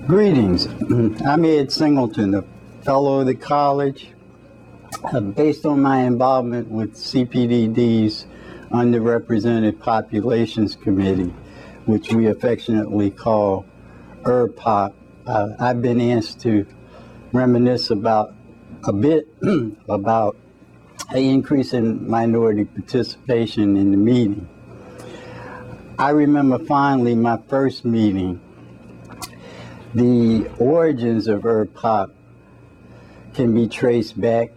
Greetings. I'm Ed Singleton, a fellow of the college. Based on my involvement with CPDD's Underrepresented Populations Committee, which we affectionately call ERPOP, I've been asked to reminisce about a bit about an increase in minority participation in the meeting. I remember fondly my first meeting. The origins of ERPOP can be traced back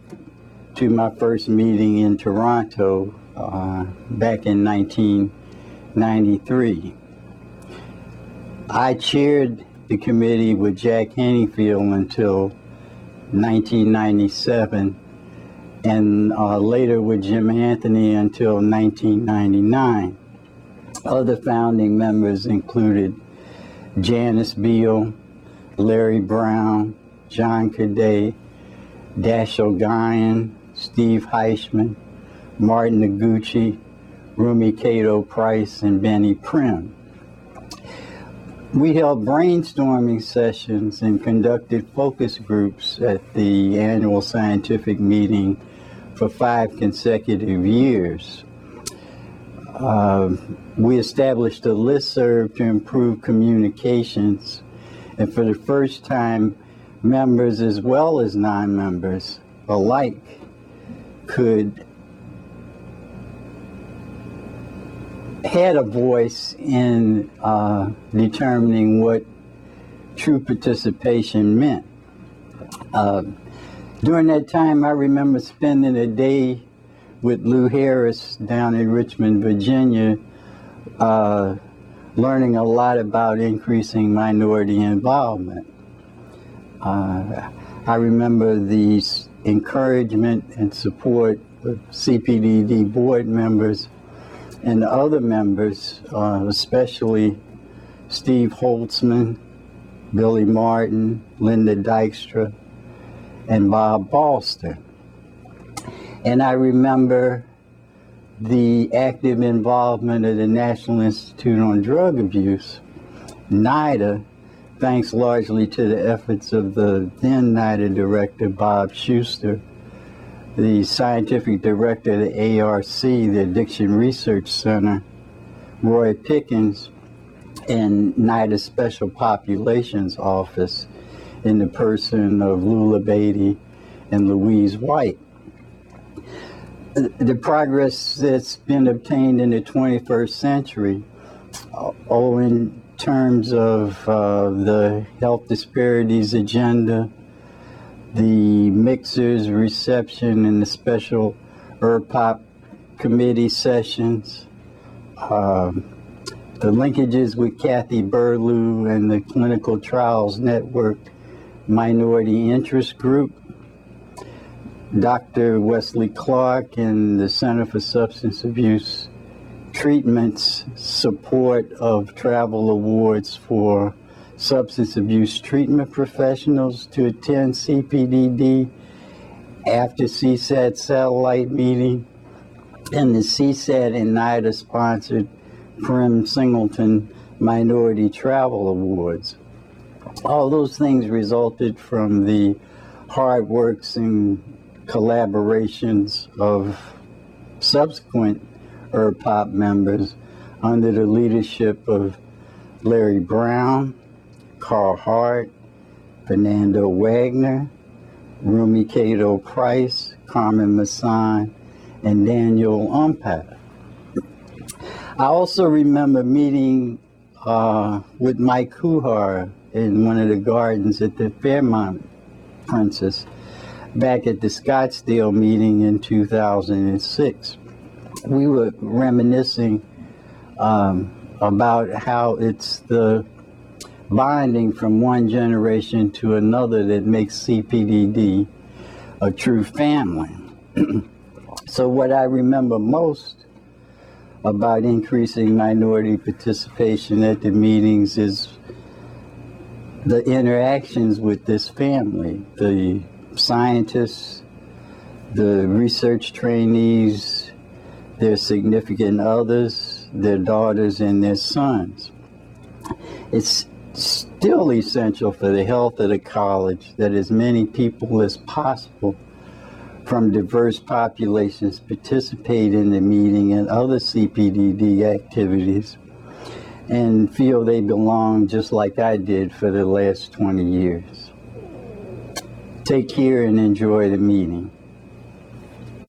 to my first meeting in Toronto back in 1993. I chaired the committee with Jack Hennifield until 1997, and later with Jim Anthony until 1999. Other founding members included Janice Beal, Larry Brown, John Cadet, Dash O'Gyan, Steve Heishman, Martin Noguchi, Rumi Cato Price, and Benny Prim. We held brainstorming sessions and conducted focus groups at the annual scientific meeting for 5 consecutive years. We established a listserv to improve communications, and for the first time, members as well as non-members alike had a voice in determining what true participation meant. During that time, I remember spending a day with Lou Harris down in Richmond, Virginia, learning a lot about increasing minority involvement. I remember the encouragement and support of CPDD board members and other members, especially Steve Holtzman, Billy Martin, Linda Dykstra, and Bob Balster. And I remember the active involvement of the National Institute on Drug Abuse, NIDA, thanks largely to the efforts of the then NIDA director, Bob Schuster, the scientific director of the ARC, the Addiction Research Center, Roy Pickens, and NIDA Special Populations Office in the person of Lula Beatty and Louise White. The progress that's been obtained in the 21st century, in terms of the health disparities agenda, the mixers reception and the special ERPOP committee sessions, the linkages with Kathy Burlew and the Clinical Trials Network Minority Interest Group, Dr. Wesley Clark and the Center for Substance Abuse Treatment's support of travel awards for substance abuse treatment professionals to attend CPDD after CSAT satellite meeting, and the CSAT and NIDA sponsored Prim Singleton Minority Travel Awards. All those things resulted from the hard works and collaborations of subsequent ERPOP members under the leadership of Larry Brown, Carl Hart, Fernando Wagner, Rumi Cato Price, Carmen Masson, and Daniel Umpat. I also remember meeting with Mike Kuhar in one of the gardens at the Fairmont Princess back at the Scottsdale meeting in 2006. We were reminiscing about how it's the bonding from one generation to another that makes CPDD a true family. So what I remember most about increasing minority participation at the meetings is the interactions with this family, the scientists, the research trainees, their significant others, their daughters and their sons. It's still essential for the health of the college that as many people as possible from diverse populations participate in the meeting and other CPDD activities and feel they belong just like I did for the last 20 years. Take care and enjoy the meeting.